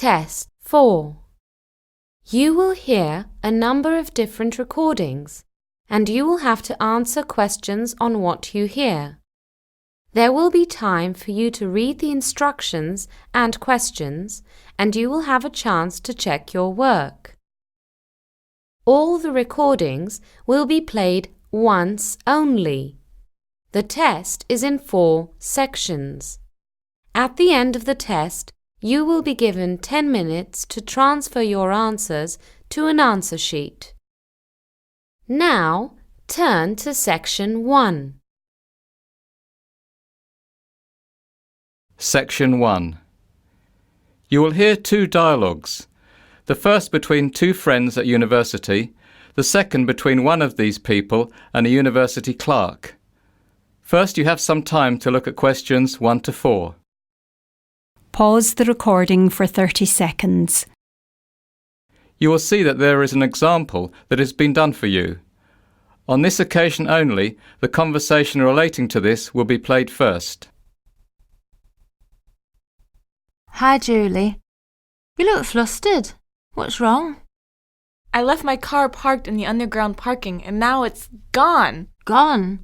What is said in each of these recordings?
Test 4. You will hear a number of different recordings, and you will have to answer questions on what you hear. There will be time for you to read the instructions and questions, and you will have a chance to check your work. All the recordings will be played once only. The test is in 4 sections. At the end of the test, you will be given 10 minutes to transfer your answers to an answer sheet. Now, turn to Section 1. Section 1. You will hear 2 dialogues. The first between 2 friends at university, the second between one of these people and a university clerk. First, you have some time to look at questions 1 to 4. Pause the recording for 30 seconds. You will see that there is an example that has been done for you. On this occasion only, the conversation relating to this will be played first. Hi, Julie. You look flustered. What's wrong? I left my car parked in the underground parking and now it's gone. Gone?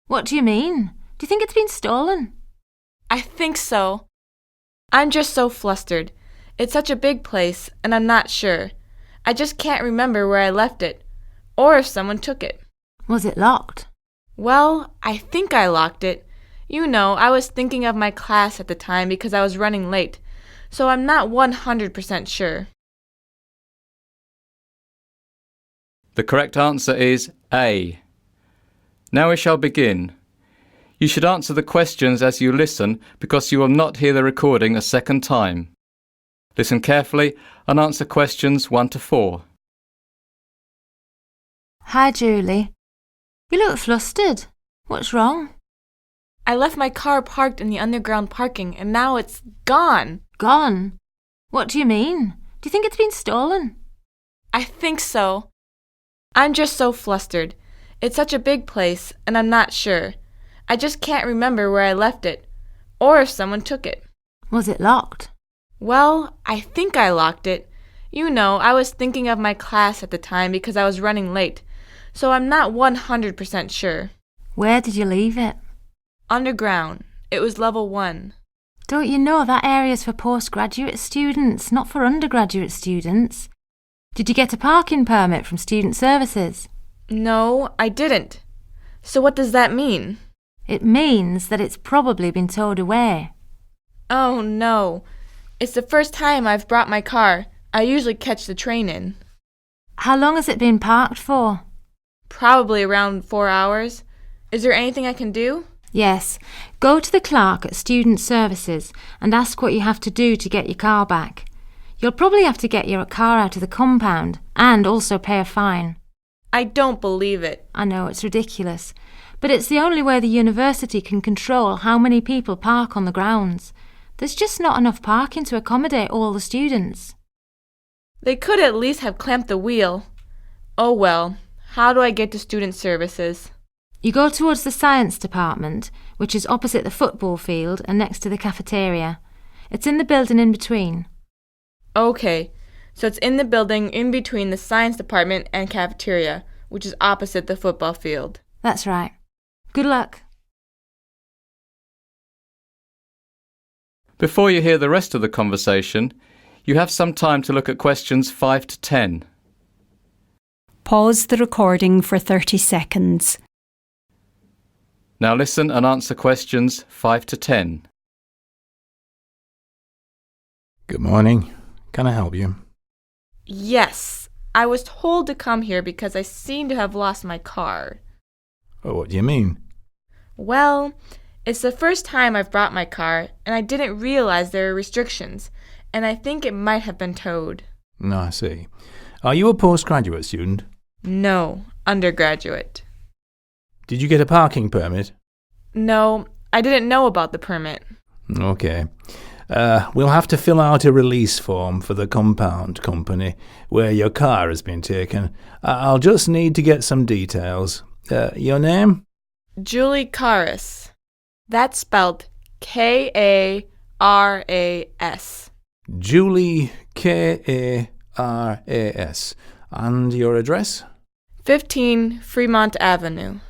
What do you mean? Do you think it's been stolen? I think so. I'm just so flustered. It's such a big place and I'm not sure. I just can't remember where I left it or if someone took it. Was it locked? Well, I think I locked it. You know, I was thinking of my class at the time because I was running late, so I'm not 100% sure. The correct answer is A. Now we shall begin. You should answer the questions as you listen because you will not hear the recording a second time. Listen carefully and answer questions 1 to 4. Hi, Julie. You look flustered. What's wrong? I left my car parked in the underground parking and now it's gone. Gone? What do you mean? Do you think it's been stolen? I think so. I'm just so flustered. It's such a big place and I'm not sure. I just can't remember where I left it or if someone took it. Was it locked? Well, I think I locked it. You know, I was thinking of my class at the time because I was running late, so I'm not 100% sure. Where did you leave it? Underground. It was level 1. Don't you know that area's for postgraduate students, not for undergraduate students? Did you get a parking permit from Student Services? No, I didn't. So what does that mean? It means that it's probably been towed away. Oh no. It's the first time I've brought my car. I usually catch the train in. How long has it been parked for? Probably around 4 hours. Is there anything I can do? Yes. Go to the clerk at Student Services and ask what you have to do to get your car back. You'll probably have to get your car out of the compound and also pay a fine. I don't believe it. I know, it's ridiculous. But it's the only way the university can control how many people park on the grounds. There's just not enough parking to accommodate all the students. They could at least have clamped the wheel. Oh well, how do I get to Student Services? You go towards the science department, which is opposite the football field and next to the cafeteria. It's in the building in between. Okay, so it's in the building in between the science department and cafeteria, which is opposite the football field. That's right. Good luck. Before you hear the rest of the conversation, you have some time to look at questions 5 to 10. Pause the recording for 30 seconds. Now listen and answer questions 5 to 10. Good morning. Can I help you? Yes, I was told to come here because I seem to have lost my car. Oh, what do you mean? Well, it's the first time I've brought my car, and I didn't realize there were restrictions, and I think it might have been towed. No, I see. Are you a postgraduate student? No, undergraduate. Did you get a parking permit? No, I didn't know about the permit. Okay. We'll have to fill out a release form for the compound company where your car has been taken. I'll just need to get some details. Your name? Julie Karas. That's spelled Karas. Julie, Karas. And your address? 15 Fremont Avenue.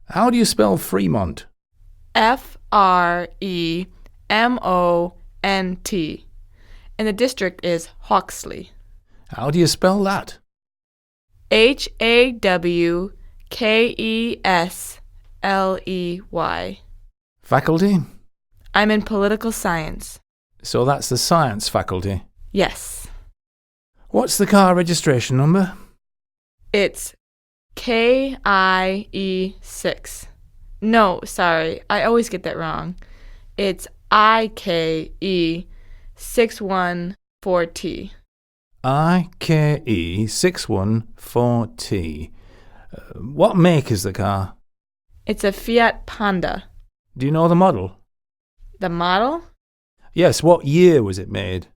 How do you spell Fremont? Fremont. And the district is Hawksley. How do you spell that? Hawkesley. Faculty? I'm in political science. So that's the science faculty. Yes. What's the car registration number? It's KIE6. No, sorry, I always get that wrong. It's IKE614T. IKE614T. What make is the car? It's a Fiat Panda. Do you know the model? The model? Yes, what year was it made?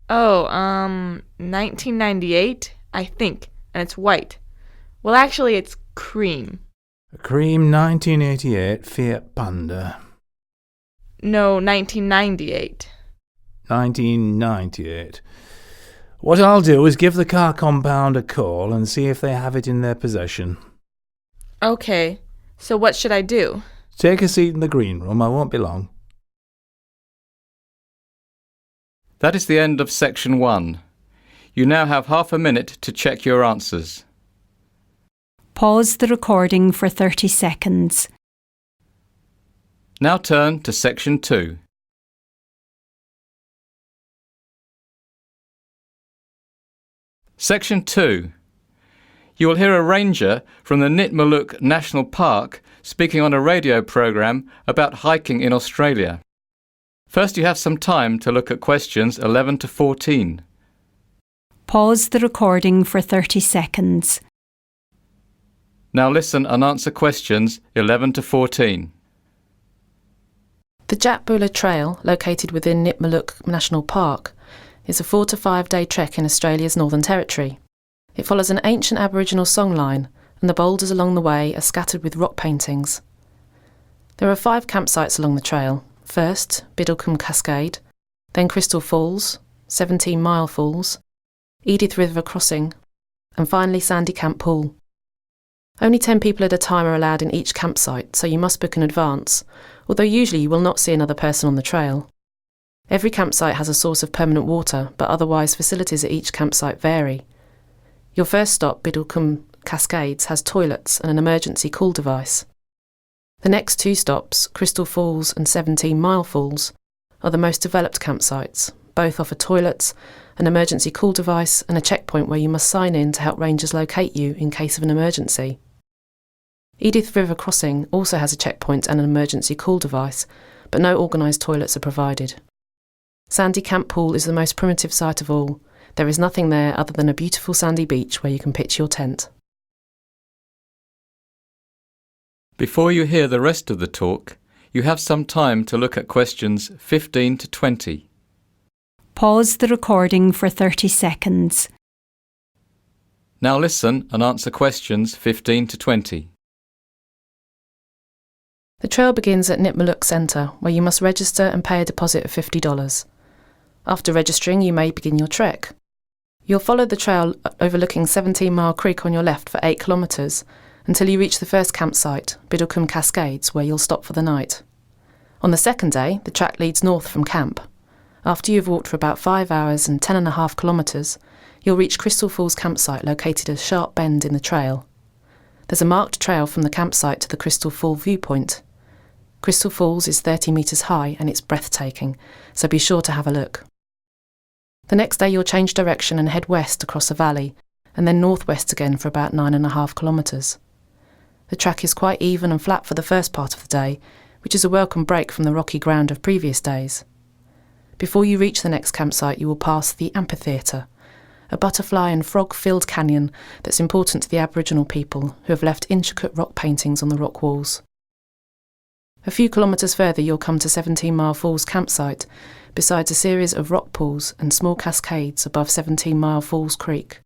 1998, I think, and it's white. Well, actually, it's cream. A cream 1988 Fiat Panda. No, 1998. 1998. What I'll do is give the car compound a call and see if they have it in their possession. Okay, so what should I do? Take a seat in the green room, I won't be long. That is the end of section 1. You now have half a minute to check your answers. Pause the recording for 30 seconds. Now turn to section 2. Section 2. You will hear a ranger from the Nitmaluk National Park speaking on a radio program about hiking in Australia. First, you have some time to look at questions 11 to 14. Pause the recording for 30 seconds. Now listen and answer questions 11 to 14. The Jatbula Trail, located within Nitmaluk National Park, is a 4 to 5 day trek in Australia's Northern Territory. It follows an ancient Aboriginal songline, and the boulders along the way are scattered with rock paintings. There are 5 campsites along the trail. First, Biddlecombe Cascade, then Crystal Falls, 17 Mile Falls, Edith River Crossing, and finally Sandy Camp Pool. Only 10 people at a time are allowed in each campsite, so you must book in advance, although usually you will not see another person on the trail. Every campsite has a source of permanent water, but otherwise facilities at each campsite vary. Your first stop, Biddlecombe Cascades, has toilets and an emergency call device. The next 2 stops, Crystal Falls and 17 Mile Falls, are the most developed campsites. Both offer toilets, an emergency call device and a checkpoint where you must sign in to help rangers locate you in case of an emergency. Edith River Crossing also has a checkpoint and an emergency call device, but no organised toilets are provided. Sandy Camp Pool is the most primitive site of all. There is nothing there other than a beautiful sandy beach where you can pitch your tent. Before you hear the rest of the talk, you have some time to look at questions 15 to 20. Pause the recording for 30 seconds. Now listen and answer questions 15 to 20. The trail begins at Nitmaluk Centre, where you must register and pay a deposit of $50. After registering, you may begin your trek. You'll follow the trail overlooking 17 Mile Creek on your left for 8 kilometres until you reach the first campsite, Biddlecombe Cascades, where you'll stop for the night. On the second day, the track leads north from camp. After you've walked for about 5 hours and 10.5 kilometres, you'll reach Crystal Falls campsite located at a sharp bend in the trail. There's a marked trail from the campsite to the Crystal Fall viewpoint. Crystal Falls is 30 metres high and it's breathtaking, so be sure to have a look. The next day you'll change direction and head west across a valley, and then northwest again for about 9.5 kilometres. The track is quite even and flat for the first part of the day, which is a welcome break from the rocky ground of previous days. Before you reach the next campsite, you will pass the amphitheatre, a butterfly and frog-filled canyon that's important to the Aboriginal people who have left intricate rock paintings on the rock walls. A few kilometres further you'll come to 17 Mile Falls campsite, besides a series of rock pools and small cascades above 17 Mile Falls Creek.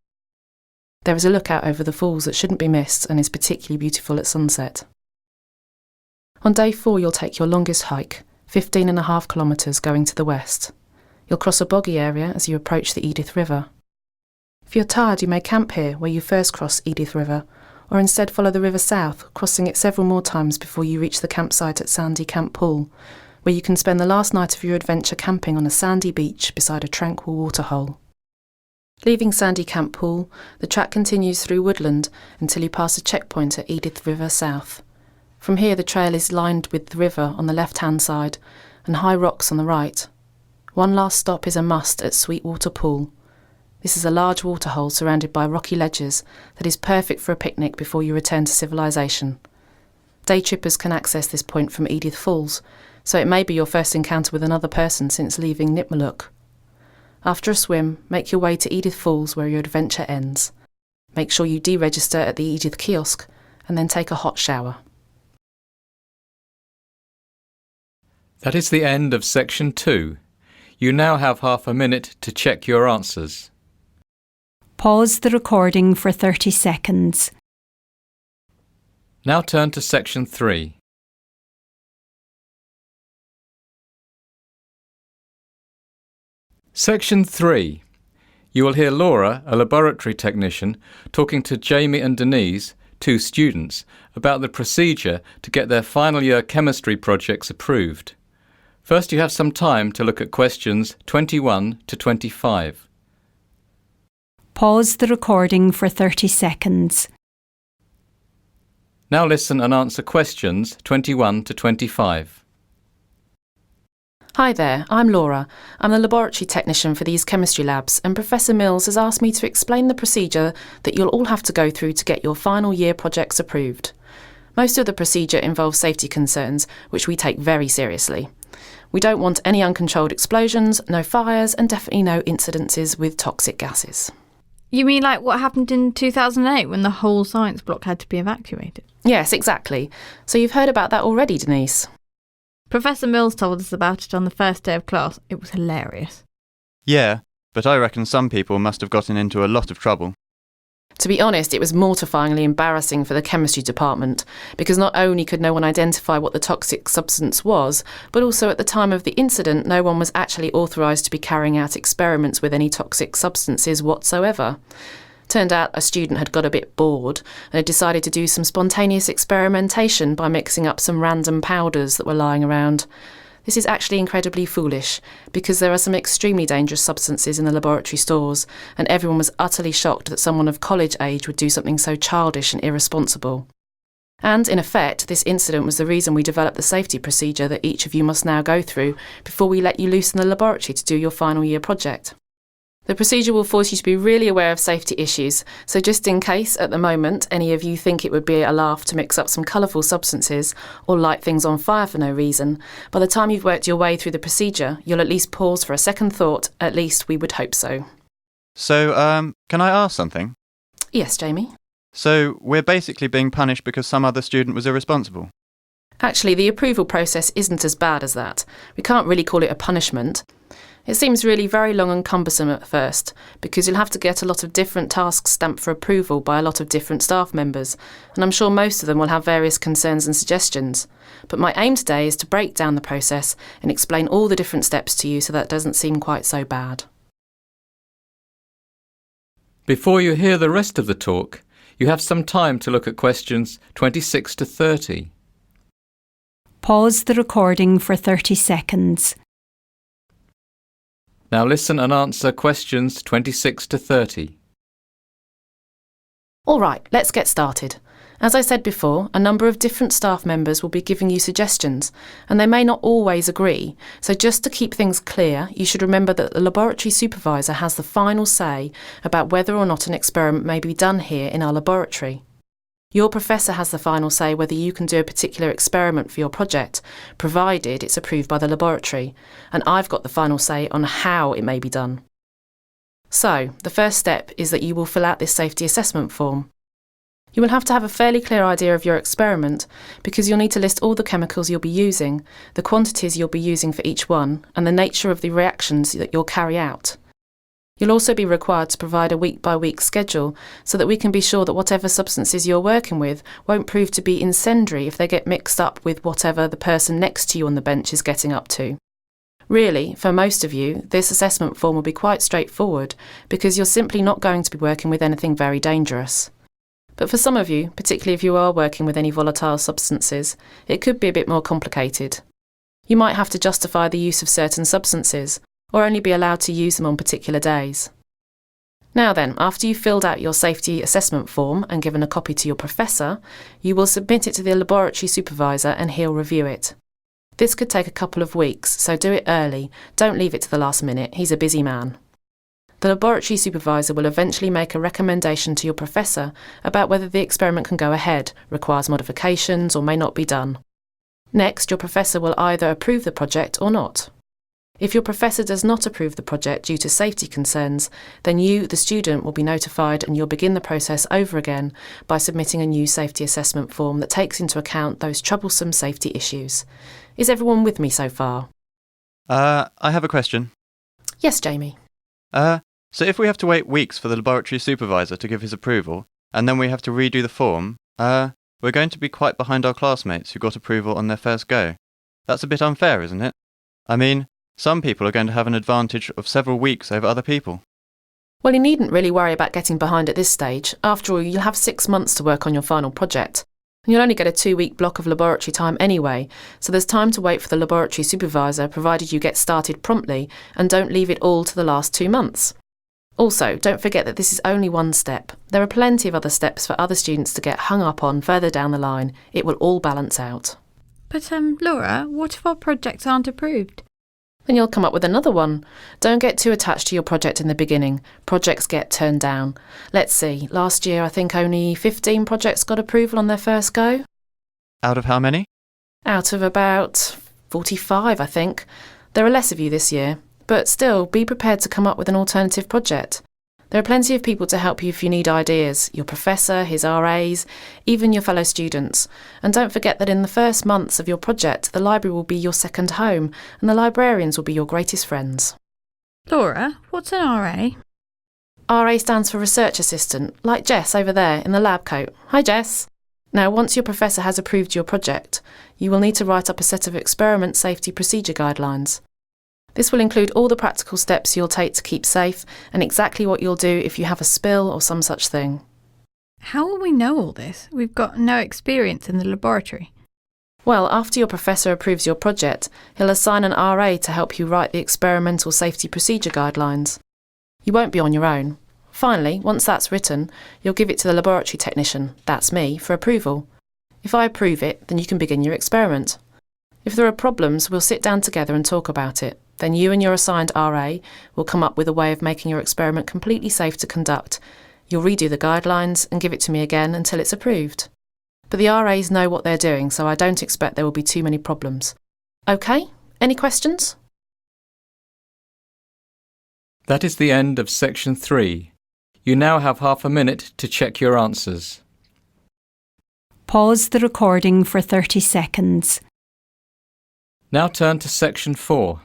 There is a lookout over the falls that shouldn't be missed and is particularly beautiful at sunset. On day 4 you'll take your longest hike, 15.5 kilometres going to the west. You'll cross a boggy area as you approach the Edith River. If you're tired, you may camp here where you first cross Edith River, or instead follow the river south, crossing it several more times before you reach the campsite at Sandy Camp Pool, where you can spend the last night of your adventure camping on a sandy beach beside a tranquil waterhole. Leaving Sandy Camp Pool, the track continues through woodland until you pass a checkpoint at Edith River South. From here, the trail is lined with the river on the left-hand side and high rocks on the right. One last stop is a must at Sweetwater Pool. This is a large waterhole surrounded by rocky ledges that is perfect for a picnic before you return to civilization. Day trippers can access this point from Edith Falls, so it may be your first encounter with another person since leaving Nipmuc. After a swim, make your way to Edith Falls where your adventure ends. Make sure you deregister at the Edith kiosk and then take a hot shower. That is the end of section 2. You now have half a minute to check your answers. Pause the recording for 30 seconds. Now turn to section 3. Section 3. You will hear Laura, a laboratory technician, talking to Jamie and Denise, 2 students, about the procedure to get their final year chemistry projects approved. First, you have some time to look at questions 21 to 25. Pause the recording for 30 seconds. Now listen and answer questions 21 to 25. Hi there, I'm Laura. I'm the laboratory technician for these chemistry labs, and Professor Mills has asked me to explain the procedure that you'll all have to go through to get your final year projects approved. Most of the procedure involves safety concerns, which we take very seriously. We don't want any uncontrolled explosions, no fires, and definitely no incidences with toxic gases. You mean like what happened in 2008 when the whole science block had to be evacuated? Yes, exactly. So you've heard about that already, Denise? Professor Mills told us about it on the first day of class. It was hilarious. Yeah, but I reckon some people must have gotten into a lot of trouble. To be honest, it was mortifyingly embarrassing for the chemistry department, because not only could no one identify what the toxic substance was, but also at the time of the incident no one was actually authorised to be carrying out experiments with any toxic substances whatsoever. Turned out a student had got a bit bored and had decided to do some spontaneous experimentation by mixing up some random powders that were lying around. This is actually incredibly foolish, because there are some extremely dangerous substances in the laboratory stores, and everyone was utterly shocked that someone of college age would do something so childish and irresponsible. And, in effect, this incident was the reason we developed the safety procedure that each of you must now go through before we let you loose in the laboratory to do your final year project. The procedure will force you to be really aware of safety issues, so just in case, at the moment, any of you think it would be a laugh to mix up some colourful substances or light things on fire for no reason, by the time you've worked your way through the procedure, you'll at least pause for a second thought. At least we would hope so. So, can I ask something? Yes, Jamie? So, we're basically being punished because some other student was irresponsible? Actually, the approval process isn't as bad as that. We can't really call it a punishment. It seems really very long and cumbersome at first, because you'll have to get a lot of different tasks stamped for approval by a lot of different staff members, and I'm sure most of them will have various concerns and suggestions. But my aim today is to break down the process and explain all the different steps to you so that it doesn't seem quite so bad. Before you hear the rest of the talk, you have some time to look at questions 26 to 30. Pause the recording for 30 seconds. Now listen and answer questions 26 to 30. All right, let's get started. As I said before, a number of different staff members will be giving you suggestions, and they may not always agree. So just to keep things clear, you should remember that the laboratory supervisor has the final say about whether or not an experiment may be done here in our laboratory. Your professor has the final say whether you can do a particular experiment for your project, provided it's approved by the laboratory, and I've got the final say on how it may be done. So, the first step is that you will fill out this safety assessment form. You will have to have a fairly clear idea of your experiment, because you'll need to list all the chemicals you'll be using, the quantities you'll be using for each one, and the nature of the reactions that you'll carry out. You'll also be required to provide a week-by-week schedule so that we can be sure that whatever substances you're working with won't prove to be incendiary if they get mixed up with whatever the person next to you on the bench is getting up to. Really, for most of you, this assessment form will be quite straightforward because you're simply not going to be working with anything very dangerous. But for some of you, particularly if you are working with any volatile substances, it could be a bit more complicated. You might have to justify the use of certain substances, or only be allowed to use them on particular days. Now then, after you've filled out your safety assessment form and given a copy to your professor, you will submit it to the laboratory supervisor and he'll review it. This could take a couple of weeks, so do it early. Don't leave it to the last minute. He's a busy man. The laboratory supervisor will eventually make a recommendation to your professor about whether the experiment can go ahead, requires modifications, or may not be done. Next, your professor will either approve the project or not. If your professor does not approve the project due to safety concerns, then you, the student, will be notified and you'll begin the process over again by submitting a new safety assessment form that takes into account those troublesome safety issues. Is everyone with me so far? I have a question. Yes, Jamie. So if we have to wait weeks for the laboratory supervisor to give his approval, and then we have to redo the form, we're going to be quite behind our classmates who got approval on their first go. That's a bit unfair, isn't it? I mean, some people are going to have an advantage of several weeks over other people. Well, you needn't really worry about getting behind at this stage. After all, you'll have 6 months to work on your final project. And you'll only get a 2-week block of laboratory time anyway, so there's time to wait for the laboratory supervisor, provided you get started promptly and don't leave it all to the last 2 months. Also, don't forget that this is only one step. There are plenty of other steps for other students to get hung up on further down the line. It will all balance out. But, Laura, what if our projects aren't approved? Then you'll come up with another one. Don't get too attached to your project in the beginning. Projects get turned down. Let's see, last year I think only 15 projects got approval on their first go. Out of how many? Out of about 45, I think. There are less of you this year, but still, be prepared to come up with an alternative project. There are plenty of people to help you if you need ideas, your professor, his RAs, even your fellow students. And don't forget that in the first months of your project, the library will be your second home, and the librarians will be your greatest friends. Laura, what's an RA? RA stands for Research Assistant, like Jess over there in the lab coat. Hi, Jess. Now, once your professor has approved your project, you will need to write up a set of experiment safety procedure guidelines. This will include all the practical steps you'll take to keep safe and exactly what you'll do if you have a spill or some such thing. How will we know all this? We've got no experience in the laboratory. Well, after your professor approves your project, he'll assign an RA to help you write the experimental safety procedure guidelines. You won't be on your own. Finally, once that's written, you'll give it to the laboratory technician, that's me, for approval. If I approve it, then you can begin your experiment. If there are problems, we'll sit down together and talk about it. Then you and your assigned RA will come up with a way of making your experiment completely safe to conduct. You'll redo the guidelines and give it to me again until it's approved. But the RAs know what they're doing, so I don't expect there will be too many problems. OK? Any questions? That is the end of section 3. You now have half a minute to check your answers. Pause the recording for 30 seconds. Now turn to section 4.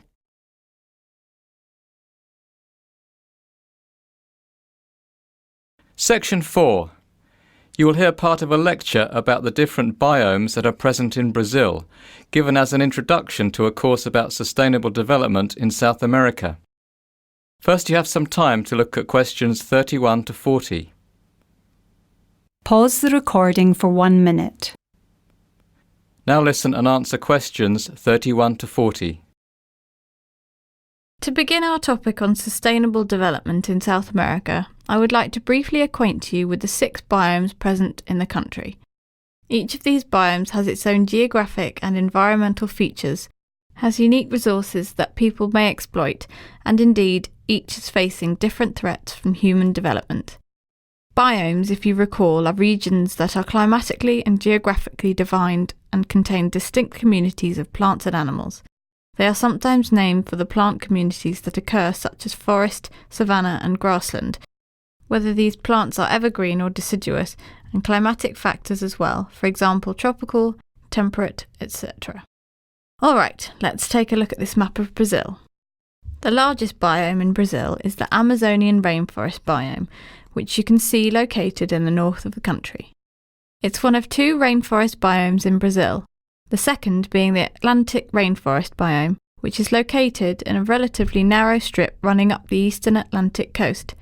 Section 4. You will hear part of a lecture about the different biomes that are present in Brazil, given as an introduction to a course about sustainable development in South America. First, you have some time to look at questions 31 to 40. Pause the recording for 1 minute. Now listen and answer questions 31 to 40. To begin our topic on sustainable development in South America, I would like to briefly acquaint you with the 6 biomes present in the country. Each of these biomes has its own geographic and environmental features, has unique resources that people may exploit, and indeed, each is facing different threats from human development. Biomes, if you recall, are regions that are climatically and geographically defined and contain distinct communities of plants and animals. They are sometimes named for the plant communities that occur, such as forest, savanna and grassland, whether these plants are evergreen or deciduous, and climatic factors as well, for example tropical, temperate, etc. Alright, let's take a look at this map of Brazil. The largest biome in Brazil is the Amazonian rainforest biome, which you can see located in the north of the country. It's one of 2 rainforest biomes in Brazil, the second being the Atlantic rainforest biome, which is located in a relatively narrow strip running up the eastern Atlantic coast.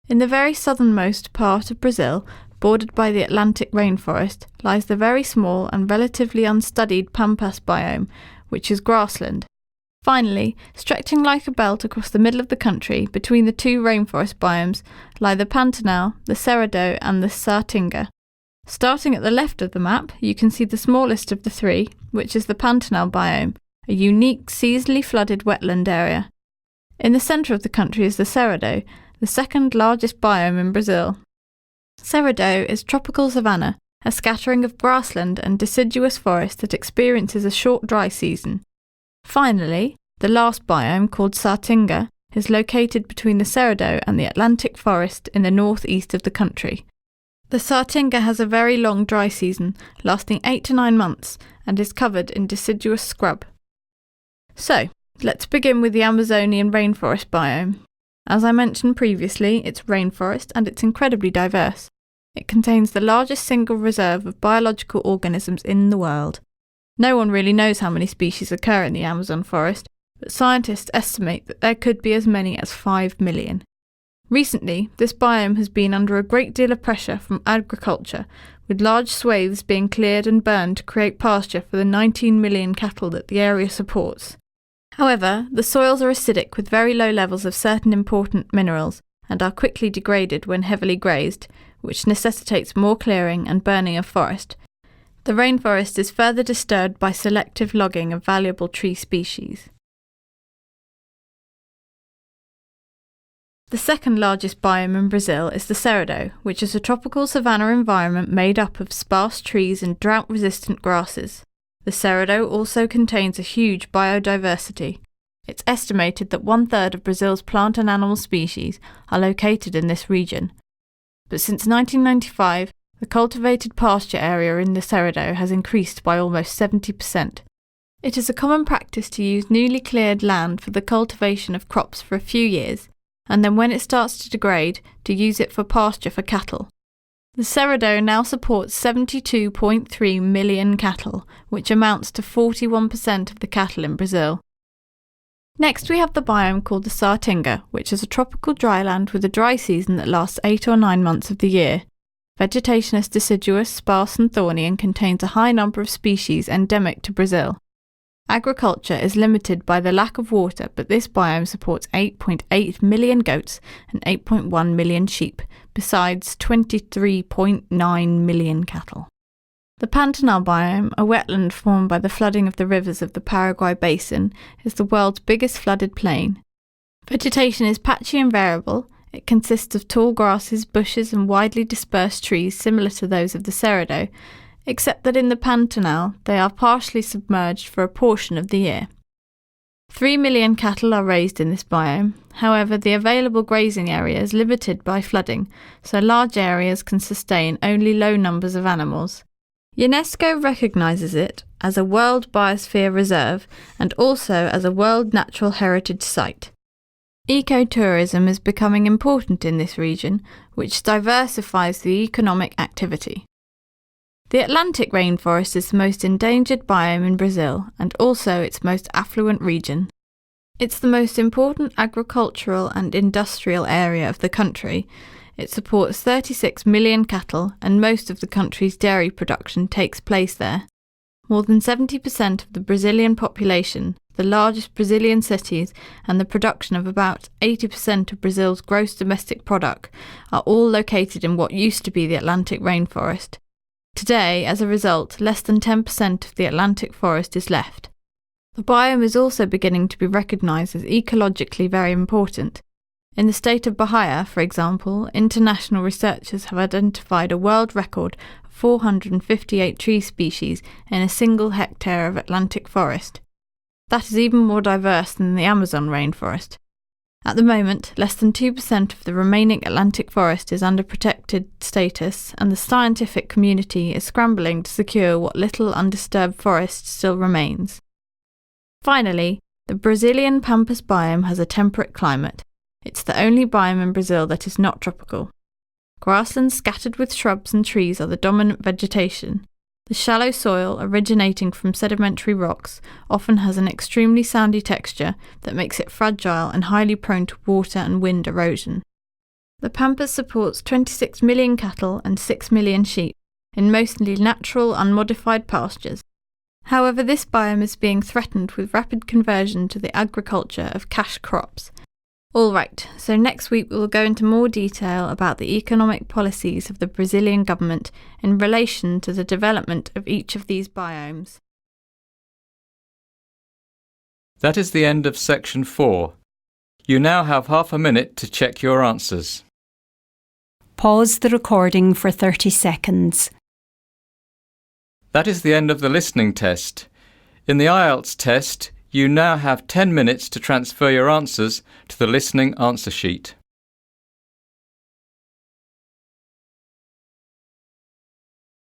In the very southernmost part of Brazil, bordered by the Atlantic rainforest, lies the very small and relatively unstudied Pampas biome, which is grassland. Finally, stretching like a belt across the middle of the country between the two rainforest biomes lie the Pantanal, the Cerrado and the Saatinga. Starting at the left of the map, you can see the smallest of the three, which is the Pantanal biome, a unique seasonally flooded wetland area. In the centre of the country is the Cerrado, the second largest biome in Brazil. Cerrado is tropical savanna, a scattering of grassland and deciduous forest that experiences a short dry season. Finally, the last biome, called Saatinga, is located between the Cerrado and the Atlantic forest in the northeast of the country. The Saatinga has a very long dry season, lasting 8 to 9 months, and is covered in deciduous scrub. So, let's begin with the Amazonian rainforest biome. As I mentioned previously, it's rainforest and it's incredibly diverse. It contains the largest single reserve of biological organisms in the world. No one really knows how many species occur in the Amazon forest, but scientists estimate that there could be as many as 5 million. Recently, this biome has been under a great deal of pressure from agriculture, with large swathes being cleared and burned to create pasture for the 19 million cattle that the area supports. However, the soils are acidic with very low levels of certain important minerals and are quickly degraded when heavily grazed, which necessitates more clearing and burning of forest. The rainforest is further disturbed by selective logging of valuable tree species. The second largest biome in Brazil is the Cerrado, which is a tropical savanna environment made up of sparse trees and drought-resistant grasses. The Cerrado also contains a huge biodiversity. It's estimated that 1/3 of Brazil's plant and animal species are located in this region. But since 1995, the cultivated pasture area in the Cerrado has increased by almost 70%. It is a common practice to use newly cleared land for the cultivation of crops for a few years, and then when it starts to degrade, to use it for pasture for cattle. The Cerrado now supports 72.3 million cattle, which amounts to 41% of the cattle in Brazil. Next we have the biome called the Saatinga, which is a tropical dryland with a dry season that lasts 8 or 9 months of the year. Vegetation is deciduous, sparse and thorny and contains a high number of species endemic to Brazil. Agriculture is limited by the lack of water, but this biome supports 8.8 million goats and 8.1 million sheep, besides 23.9 million cattle. The Pantanal biome, a wetland formed by the flooding of the rivers of the Paraguay basin, is the world's biggest flooded plain. Vegetation is patchy and variable. It consists of tall grasses, bushes and widely dispersed trees similar to those of the Cerrado, except that in the Pantanal they are partially submerged for a portion of the year. 3 million cattle are raised in this biome. However, the available grazing area is limited by flooding, so large areas can sustain only low numbers of animals. UNESCO recognises it as a World Biosphere Reserve and also as a World Natural Heritage Site. Ecotourism is becoming important in this region, which diversifies the economic activity. The Atlantic rainforest is the most endangered biome in Brazil and also its most affluent region. It's the most important agricultural and industrial area of the country. It supports 36 million cattle and most of the country's dairy production takes place there. More than 70% of the Brazilian population, the largest Brazilian cities and the production of about 80% of Brazil's gross domestic product are all located in what used to be the Atlantic rainforest. Today, as a result, less than 10% of the Atlantic forest is left. The biome is also beginning to be recognised as ecologically very important. In the state of Bahia, for example, international researchers have identified a world record of 458 tree species in a single hectare of Atlantic forest. That is even more diverse than the Amazon rainforest. At the moment, less than 2% of the remaining Atlantic forest is under protected status, and the scientific community is scrambling to secure what little undisturbed forest still remains. Finally, the Brazilian Pampas biome has a temperate climate. It's the only biome in Brazil that is not tropical. Grasslands scattered with shrubs and trees are the dominant vegetation. The shallow soil originating from sedimentary rocks often has an extremely sandy texture that makes it fragile and highly prone to water and wind erosion. The Pampas supports 26 million cattle and 6 million sheep in mostly natural, unmodified pastures. However, this biome is being threatened with rapid conversion to the agriculture of cash crops. Alright, so next week we will go into more detail about the economic policies of the Brazilian government in relation to the development of each of these biomes. That is the end of section 4. You now have half a minute to check your answers. Pause the recording for 30 seconds. That is the end of the listening test. In the IELTS test, you now have 10 minutes to transfer your answers to the listening answer sheet.